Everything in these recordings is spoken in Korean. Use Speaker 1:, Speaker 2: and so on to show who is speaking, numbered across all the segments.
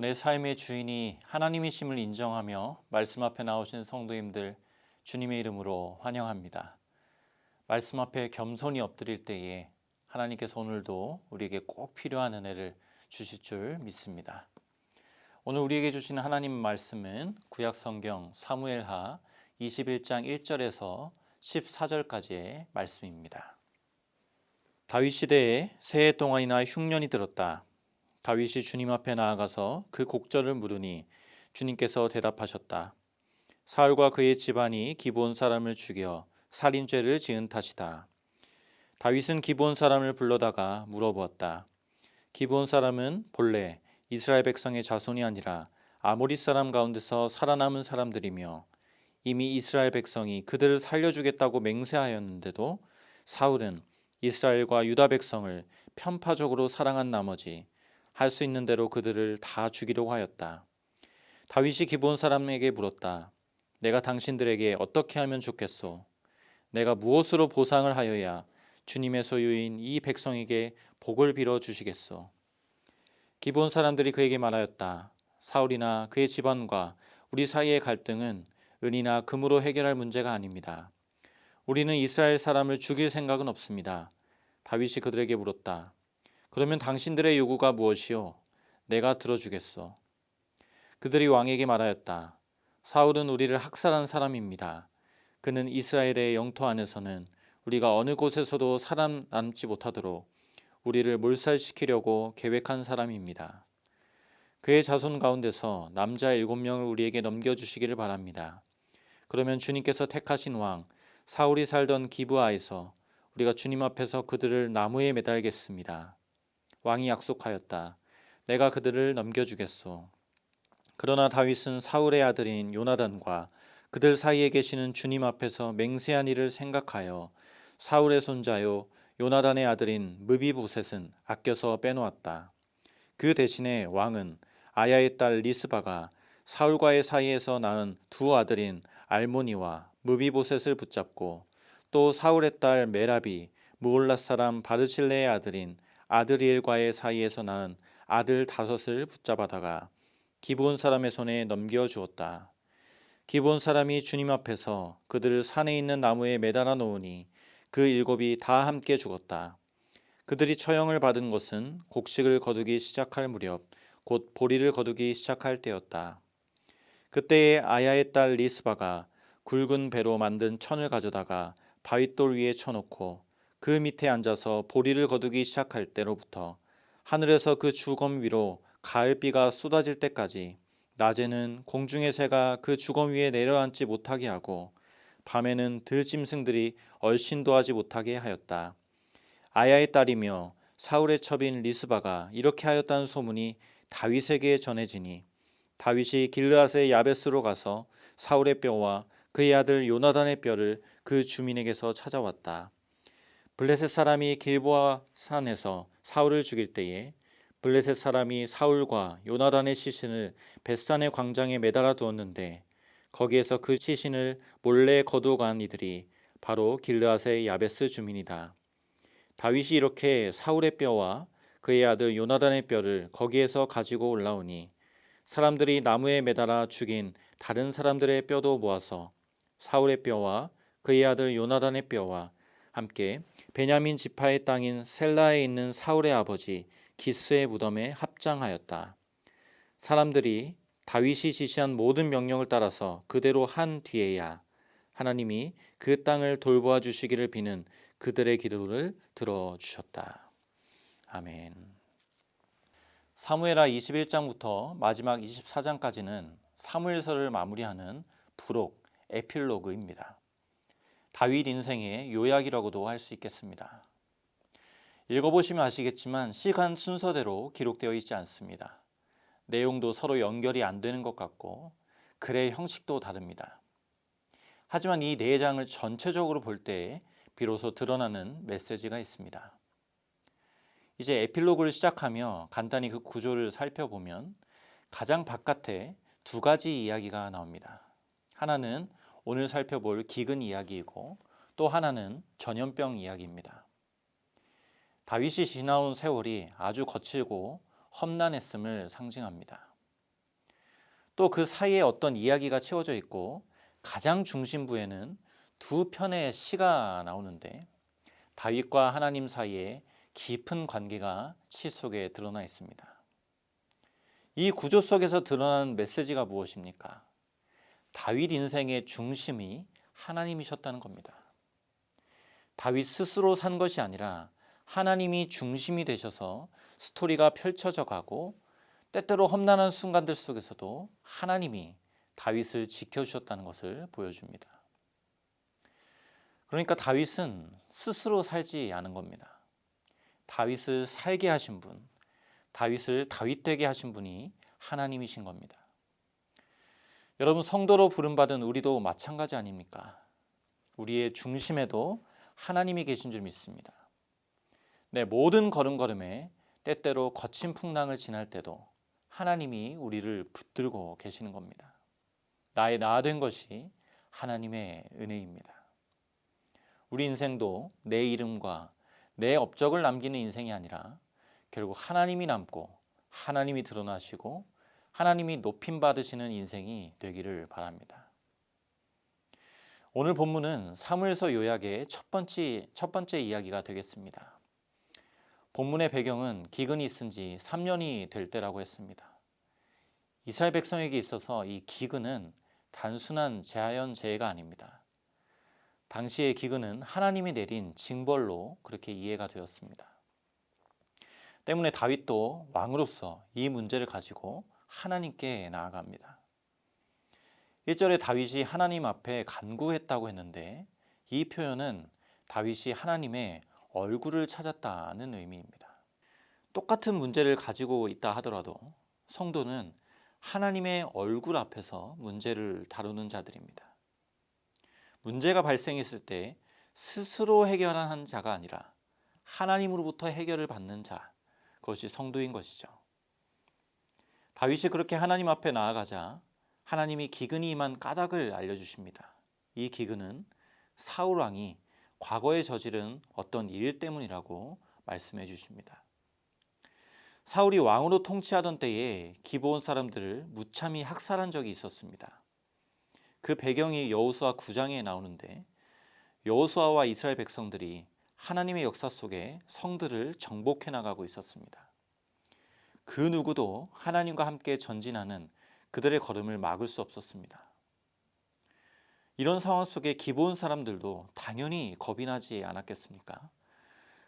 Speaker 1: 내 삶의 주인이 하나님이심을 인정하며 말씀 앞에 나오신 성도님들 주님의 이름으로 환영합니다. 말씀 앞에 겸손히 엎드릴 때에 하나님께서 오늘도 우리에게 꼭 필요한 은혜를 주실 줄 믿습니다. 오늘 우리에게 주시는 하나님 말씀은 구약성경 사무엘하 21장 1절에서 14절까지의 말씀입니다. 다윗 시대에 새해 동안이나 흉년이 들었다. 다윗이 주님 앞에 나아가서 그 곡절을 물으니 주님께서 대답하셨다. 사울과 그의 집안이 기브온 사람을 죽여 살인죄를 지은 탓이다. 다윗은 기브온 사람을 불러다가 물어보았다. 기브온 사람은 본래 이스라엘 백성의 자손이 아니라 아모리 사람 가운데서 살아남은 사람들이며 이미 이스라엘 백성이 그들을 살려주겠다고 맹세하였는데도 사울은 이스라엘과 유다 백성을 편파적으로 사랑한 나머지 할 수 있는 대로 그들을 다 죽이려고 하였다. 다윗이 기브온 사람에게 물었다. 내가 당신들에게 어떻게 하면 좋겠소? 내가 무엇으로 보상을 하여야 주님의 소유인 이 백성에게 복을 빌어 주시겠소? 기브온 사람들이 그에게 말하였다. 사울이나 그의 집안과 우리 사이의 갈등은 은이나 금으로 해결할 문제가 아닙니다. 우리는 이스라엘 사람을 죽일 생각은 없습니다. 다윗이 그들에게 물었다. 그러면 당신들의 요구가 무엇이요? 내가 들어주겠소. 그들이 왕에게 말하였다. 사울은 우리를 학살한 사람입니다. 그는 이스라엘의 영토 안에서는 우리가 어느 곳에서도 살아남지 못하도록 우리를 몰살시키려고 계획한 사람입니다. 그의 자손 가운데서 남자 7명을 우리에게 넘겨주시기를 바랍니다. 그러면 주님께서 택하신 왕 사울이 살던 기브아에서 우리가 주님 앞에서 그들을 나무에 매달겠습니다. 왕이 약속하였다. 내가 그들을 넘겨주겠소. 그러나 다윗은 사울의 아들인 요나단과 그들 사이에 계시는 주님 앞에서 맹세한 일을 생각하여 사울의 손자요 요나단의 아들인 므비보셋은 아껴서 빼놓았다. 그 대신에 왕은 아야의 딸 리스바가 사울과의 사이에서 낳은 두 아들인 알모니와 므비보셋을 붙잡고 또 사울의 딸 메라비 무올랏 사람 바르실레의 아들인 아드리엘과의 사이에서 낳은 아들 5을 붙잡아다가 기브온 사람의 손에 넘겨주었다. 기브온 사람이 주님 앞에서 그들을 산에 있는 나무에 매달아 놓으니 그 7이 다 함께 죽었다. 그들이 처형을 받은 것은 곡식을 거두기 시작할 무렵 곧 보리를 거두기 시작할 때였다. 그때에 아야의 딸 리스바가 굵은 배로 만든 천을 가져다가 바윗돌 위에 쳐놓고 그 밑에 앉아서 보리를 거두기 시작할 때로부터 하늘에서 그 주검 위로 가을비가 쏟아질 때까지 낮에는 공중의 새가 그 주검 위에 내려앉지 못하게 하고 밤에는 들짐승들이 얼씬도 하지 못하게 하였다. 아야의 딸이며 사울의 첩인 리스바가 이렇게 하였다는 소문이 다윗에게 전해지니 다윗이 길르앗의 야베스로 가서 사울의 뼈와 그의 아들 요나단의 뼈를 그 주민에게서 찾아왔다. 블레셋 사람이 길보아 산에서 사울을 죽일 때에 블레셋 사람이 사울과 요나단의 시신을 벳산의 광장에 매달아 두었는데 거기에서 그 시신을 몰래 거두어간 이들이 바로 길르앗의 야베스 주민이다. 다윗이 이렇게 사울의 뼈와 그의 아들 요나단의 뼈를 거기에서 가지고 올라오니 사람들이 나무에 매달아 죽인 다른 사람들의 뼈도 모아서 사울의 뼈와 그의 아들 요나단의 뼈와 함께 베냐민 지파의 땅인 셀라에 있는 사울의 아버지 기스의 무덤에 합장하였다. 사람들이 다윗이 지시한 모든 명령을 따라서 그대로 한 뒤에야 하나님이 그 땅을 돌보아 주시기를 비는 그들의 기도를 들어주셨다. 아멘. 사무엘하 21장부터 마지막 24장까지는 사무엘서를 마무리하는 부록, 에필로그입니다. 다윗 인생의 요약이라고도 할 수 있겠습니다. 읽어보시면 아시겠지만 시간 순서대로 기록되어 있지 않습니다. 내용도 서로 연결이 안 되는 것 같고 글의 형식도 다릅니다. 하지만 이 4장을 전체적으로 볼 때 비로소 드러나는 메시지가 있습니다. 이제 에필로그를 시작하며 간단히 그 구조를 살펴보면 가장 바깥에 2가지 이야기가 나옵니다. 하나는 오늘 살펴볼 기근 이야기이고 또 하나는 전염병 이야기입니다. 다윗이 지나온 세월이 아주 거칠고 험난했음을 상징합니다. 또 그 사이에 어떤 이야기가 채워져 있고 가장 중심부에는 두 편의 시가 나오는데 다윗과 하나님 사이에 깊은 관계가 시 속에 드러나 있습니다. 이 구조 속에서 드러나는 메시지가 무엇입니까? 다윗 인생의 중심이 하나님이셨다는 겁니다. 다윗 스스로 산 것이 아니라 하나님이 중심이 되셔서 스토리가 펼쳐져 가고 때때로 험난한 순간들 속에서도 하나님이 다윗을 지켜주셨다는 것을 보여줍니다. 그러니까 다윗은 스스로 살지 않은 겁니다. 다윗을 살게 하신 분, 다윗을 다윗되게 하신 분이 하나님이신 겁니다. 여러분, 성도로 부름받은 우리도 마찬가지 아닙니까? 우리의 중심에도 하나님이 계신 줄 믿습니다. 내 모든 걸음걸음에 때때로 거친 풍랑을 지날 때도 하나님이 우리를 붙들고 계시는 겁니다. 나의 나 된 것이 하나님의 은혜입니다. 우리 인생도 내 이름과 내 업적을 남기는 인생이 아니라 결국 하나님이 남고 하나님이 드러나시고 하나님이 높임 받으시는 인생이 되기를 바랍니다. 오늘 본문은 사무엘서 요약의 첫 번째 이야기가 되겠습니다. 본문의 배경은 기근이 있은 지 3년이 될 때라고 했습니다. 이스라엘 백성에게 있어서 이 기근은 단순한 자연재해가 아닙니다. 당시의 기근은 하나님이 내린 징벌로 그렇게 이해가 되었습니다. 때문에 다윗도 왕으로서 이 문제를 가지고 하나님께 나아갑니다. 1절에 다윗이 하나님 앞에 간구했다고 했는데 이 표현은 다윗이 하나님의 얼굴을 찾았다는 의미입니다. 똑같은 문제를 가지고 있다 하더라도 성도는 하나님의 얼굴 앞에서 문제를 다루는 자들입니다. 문제가 발생했을 때 스스로 해결하는 자가 아니라 하나님으로부터 해결을 받는 자, 그것이 성도인 것이죠. 다윗이 그렇게 하나님 앞에 나아가자 하나님이 기근이 임한 까닭을 알려주십니다. 이 기근은 사울 왕이 과거에 저지른 어떤 일 때문이라고 말씀해 주십니다. 사울이 왕으로 통치하던 때에 기브온 사람들을 무참히 학살한 적이 있었습니다. 그 배경이 여호수아 9장에 나오는데 여호수아와 이스라엘 백성들이 하나님의 역사 속에 성들을 정복해 나가고 있었습니다. 그 누구도 하나님과 함께 전진하는 그들의 걸음을 막을 수 없었습니다. 이런 상황 속에 기브온 사람들도 당연히 겁이 나지 않았겠습니까?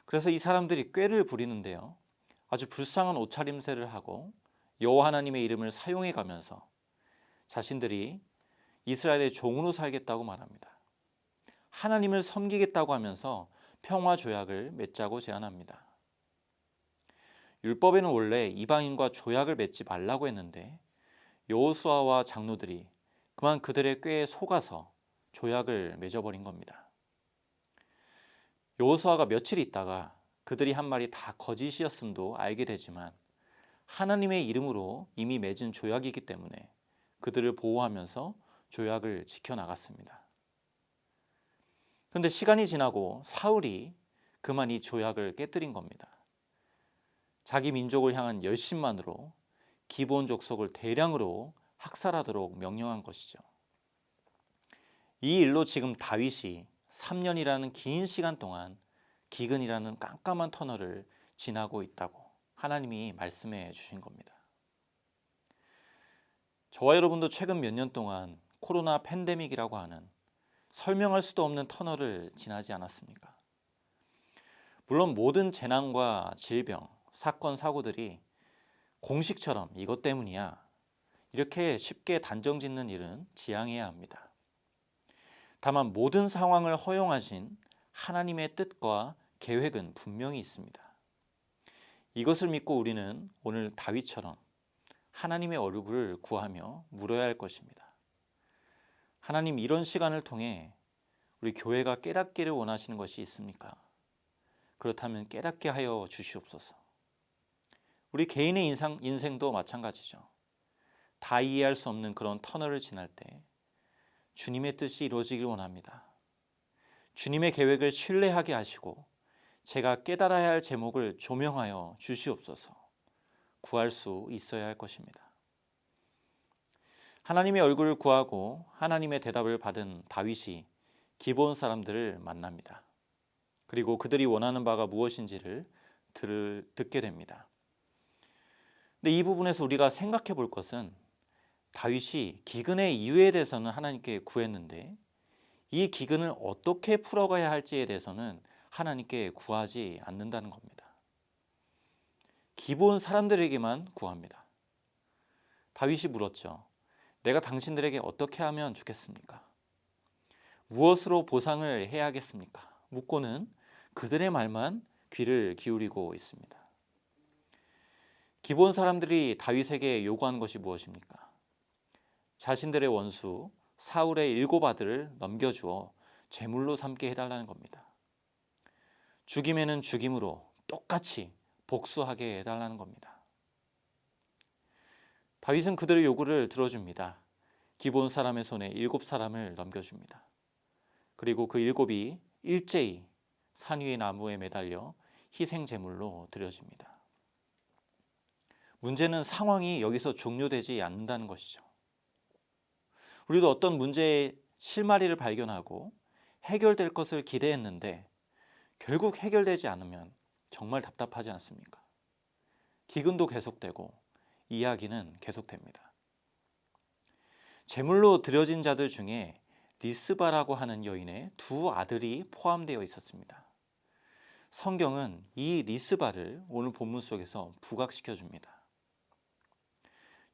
Speaker 1: 그래서 이 사람들이 꾀를 부리는데요. 아주 불쌍한 옷차림새를 하고 여호와 하나님의 이름을 사용해 가면서 자신들이 이스라엘의 종으로 살겠다고 말합니다. 하나님을 섬기겠다고 하면서 평화 조약을 맺자고 제안합니다. 율법에는 원래 이방인과 조약을 맺지 말라고 했는데 여호수아와 장로들이 그만 그들의 꾀에 속아서 조약을 맺어버린 겁니다. 여호수아가 며칠 있다가 그들이 한 말이 다 거짓이었음도 알게 되지만 하나님의 이름으로 이미 맺은 조약이기 때문에 그들을 보호하면서 조약을 지켜나갔습니다. 그런데 시간이 지나고 사울이 그만 이 조약을 깨뜨린 겁니다. 자기 민족을 향한 열심만으로 기브온 족속을 대량으로 학살하도록 명령한 것이죠. 이 일로 지금 다윗이 3년이라는 긴 시간 동안 기근이라는 깜깜한 터널을 지나고 있다고 하나님이 말씀해 주신 겁니다. 저와 여러분도 최근 몇 년 동안 코로나 팬데믹이라고 하는 설명할 수도 없는 터널을 지나지 않았습니까? 물론 모든 재난과 질병, 사건, 사고들이 공식처럼 이것 때문이야 이렇게 쉽게 단정 짓는 일은 지양해야 합니다. 다만 모든 상황을 허용하신 하나님의 뜻과 계획은 분명히 있습니다. 이것을 믿고 우리는 오늘 다윗처럼 하나님의 얼굴을 구하며 물어야 할 것입니다. 하나님, 이런 시간을 통해 우리 교회가 깨닫기를 원하시는 것이 있습니까? 그렇다면 깨닫게 하여 주시옵소서. 우리 개인의 인생도 마찬가지죠. 다 이해할 수 없는 그런 터널을 지날 때 주님의 뜻이 이루어지길 원합니다. 주님의 계획을 신뢰하게 하시고 제가 깨달아야 할 제목을 조명하여 주시옵소서. 구할 수 있어야 할 것입니다. 하나님의 얼굴을 구하고 하나님의 대답을 받은 다윗이 기브온 사람들을 만납니다. 그리고 그들이 원하는 바가 무엇인지를 듣게 됩니다. 근데 이 부분에서 우리가 생각해 볼 것은 다윗이 기근의 이유에 대해서는 하나님께 구했는데 이 기근을 어떻게 풀어가야 할지에 대해서는 하나님께 구하지 않는다는 겁니다. 기브온 사람들에게만 구합니다. 다윗이 물었죠. 내가 당신들에게 어떻게 하면 좋겠습니까? 무엇으로 보상을 해야겠습니까? 묻고는 그들의 말만 귀를 기울이고 있습니다. 기브온 사람들이 다윗에게 요구하는 것이 무엇입니까? 자신들의 원수 사울의 7 아들을 넘겨주어 제물로 삼게 해달라는 겁니다. 죽임에는 죽임으로 똑같이 복수하게 해달라는 겁니다. 다윗은 그들의 요구를 들어줍니다. 기브온 사람의 손에 7 사람을 넘겨줍니다. 그리고 그 7이 일제히 산 위의 나무에 매달려 희생 제물로 드려집니다. 문제는 상황이 여기서 종료되지 않는다는 것이죠. 우리도 어떤 문제의 실마리를 발견하고 해결될 것을 기대했는데 결국 해결되지 않으면 정말 답답하지 않습니까? 기근도 계속되고 이야기는 계속됩니다. 제물로 드려진 자들 중에 리스바라고 하는 여인의 2 아들이 포함되어 있었습니다. 성경은 이 리스바를 오늘 본문 속에서 부각시켜 줍니다.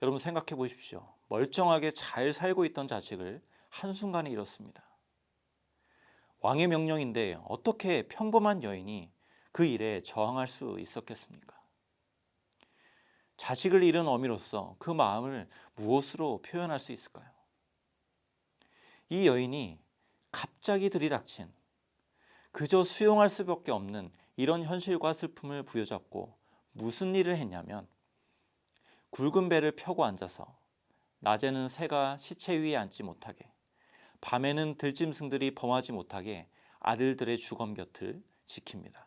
Speaker 1: 여러분 생각해 보십시오. 멀쩡하게 잘 살고 있던 자식을 한순간에 잃었습니다. 왕의 명령인데 어떻게 평범한 여인이 그 일에 저항할 수 있었겠습니까? 자식을 잃은 어미로서 그 마음을 무엇으로 표현할 수 있을까요? 이 여인이 갑자기 들이닥친 그저 수용할 수밖에 없는 이런 현실과 슬픔을 부여잡고 무슨 일을 했냐면 굵은 배를 펴고 앉아서 낮에는 새가 시체 위에 앉지 못하게 밤에는 들짐승들이 범하지 못하게 아들들의 주검 곁을 지킵니다.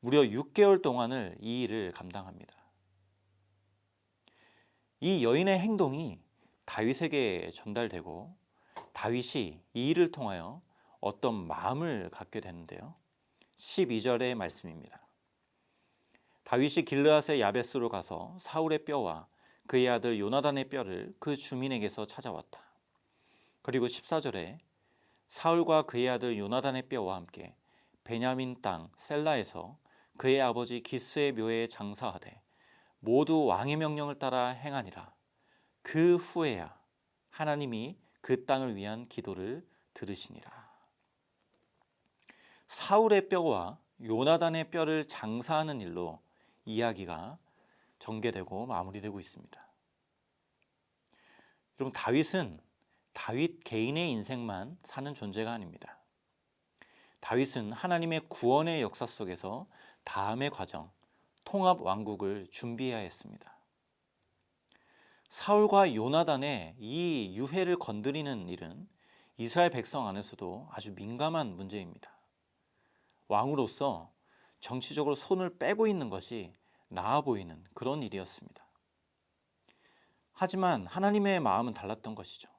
Speaker 1: 무려 6개월 동안을 이 일을 감당합니다. 이 여인의 행동이 다윗에게 전달되고 다윗이 이 일을 통하여 어떤 마음을 갖게 되는데요. 12절의 말씀입니다. 다윗이 길르앗의 야베스로 가서 사울의 뼈와 그의 아들 요나단의 뼈를 그 주민에게서 찾아왔다. 그리고 14절에 사울과 그의 아들 요나단의 뼈와 함께 베냐민 땅 셀라에서 그의 아버지 기스의 묘에 장사하되 모두 왕의 명령을 따라 행하니라. 그 후에야 하나님이 그 땅을 위한 기도를 들으시니라. 사울의 뼈와 요나단의 뼈를 장사하는 일로 이야기가 전개되고 마무리되고 있습니다. 여러분 다윗은 다윗 개인의 인생만 사는 존재가 아닙니다. 다윗은 하나님의 구원의 역사 속에서 다음의 과정, 통합 왕국을 준비해야 했습니다. 사울과 요나단의 이 유해를 건드리는 일은 이스라엘 백성 안에서도 아주 민감한 문제입니다. 왕으로서 정치적으로 손을 빼고 있는 것이 나아 보이는 그런 일이었습니다. 하지만 하나님의 마음은 달랐던 것이죠.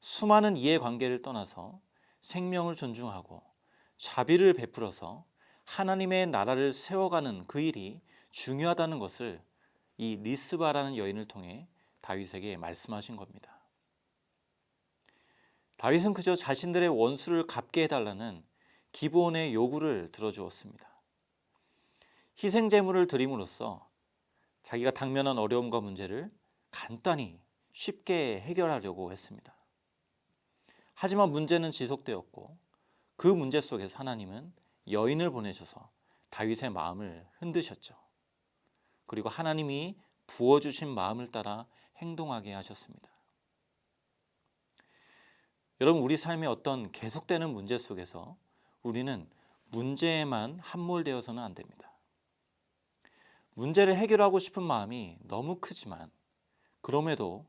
Speaker 1: 수많은 이해관계를 떠나서 생명을 존중하고 자비를 베풀어서 하나님의 나라를 세워가는 그 일이 중요하다는 것을 이 리스바라는 여인을 통해 다윗에게 말씀하신 겁니다. 다윗은 그저 자신들의 원수를 갚게 해달라는 기브온의 요구를 들어주었습니다. 희생 제물을 드림으로써 자기가 당면한 어려움과 문제를 간단히 쉽게 해결하려고 했습니다. 하지만 문제는 지속되었고 그 문제 속에서 하나님은 여인을 보내셔서 다윗의 마음을 흔드셨죠. 그리고 하나님이 부어주신 마음을 따라 행동하게 하셨습니다. 여러분 우리 삶의 어떤 계속되는 문제 속에서 우리는 문제에만 함몰되어서는 안 됩니다. 문제를 해결하고 싶은 마음이 너무 크지만 그럼에도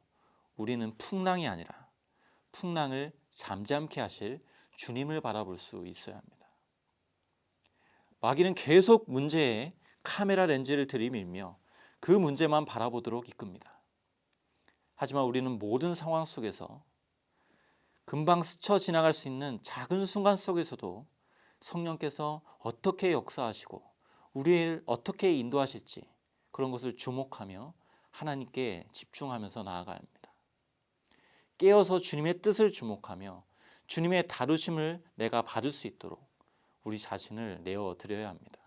Speaker 1: 우리는 풍랑이 아니라 풍랑을 잠잠케 하실 주님을 바라볼 수 있어야 합니다. 마귀는 계속 문제에 카메라 렌즈를 들이밀며 그 문제만 바라보도록 이끕니다. 하지만 우리는 모든 상황 속에서 금방 스쳐 지나갈 수 있는 작은 순간 속에서도 성령께서 어떻게 역사하시고 우리를 어떻게 인도하실지 그런 것을 주목하며 하나님께 집중하면서 나아가야 합니다. 깨어서 주님의 뜻을 주목하며 주님의 다루심을 내가 받을 수 있도록 우리 자신을 내어드려야 합니다.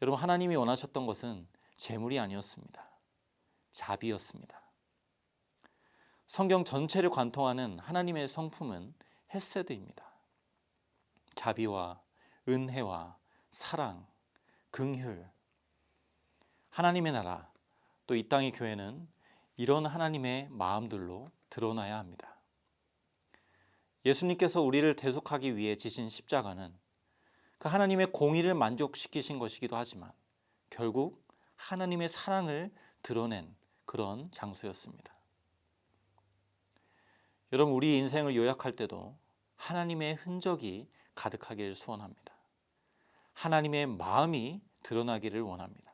Speaker 1: 여러분, 하나님이 원하셨던 것은 재물이 아니었습니다. 자비였습니다. 성경 전체를 관통하는 하나님의 성품은 헤세드입니다. 자비와 은혜와 사랑, 긍휼. 하나님의 나라, 또 이 땅의 교회는 이런 하나님의 마음들로 드러나야 합니다. 예수님께서 우리를 대속하기 위해 지신 십자가는 그 하나님의 공의를 만족시키신 것이기도 하지만 결국 하나님의 사랑을 드러낸 그런 장소였습니다. 여러분, 우리 인생을 요약할 때도 하나님의 흔적이 가득하기를 소원합니다. 하나님의 마음이 드러나기를 원합니다.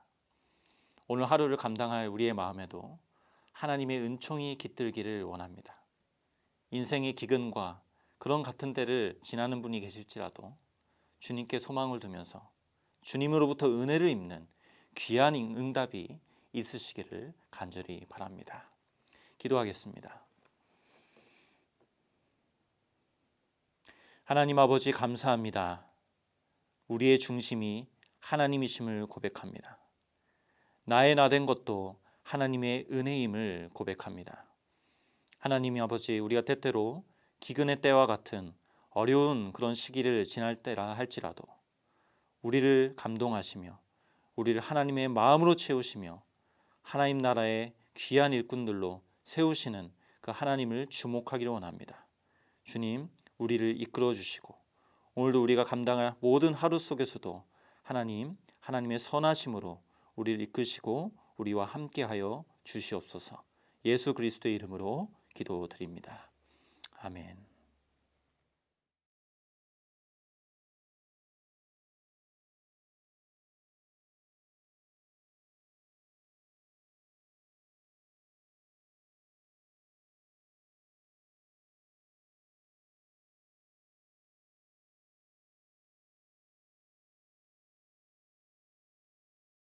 Speaker 1: 오늘 하루를 감당할 우리의 마음에도 하나님의 은총이 깃들기를 원합니다. 인생의 기근과 그런 같은 때를 지나는 분이 계실지라도 주님께 소망을 두면서 주님으로부터 은혜를 입는 귀한 응답이 있으시기를 간절히 바랍니다. 기도하겠습니다. 하나님 아버지, 감사합니다. 우리의 중심이 하나님이심을 고백합니다. 나의 나된 것도 하나님의 은혜임을 고백합니다. 하나님이 아버지, 우리가 때때로 기근의 때와 같은 어려운 그런 시기를 지날 때라 할지라도 우리를 감동하시며 우리를 하나님의 마음으로 채우시며 하나님 나라의 귀한 일꾼들로 세우시는 그 하나님을 주목하기를 원합니다. 주님, 우리를 이끌어 주시고 오늘도 우리가 감당할 모든 하루 속에서도 하나님의 선하심으로 우리를 이끄시고 우리와 함께하여 주시옵소서. 예수 그리스도의 이름으로 기도드립니다. 아멘.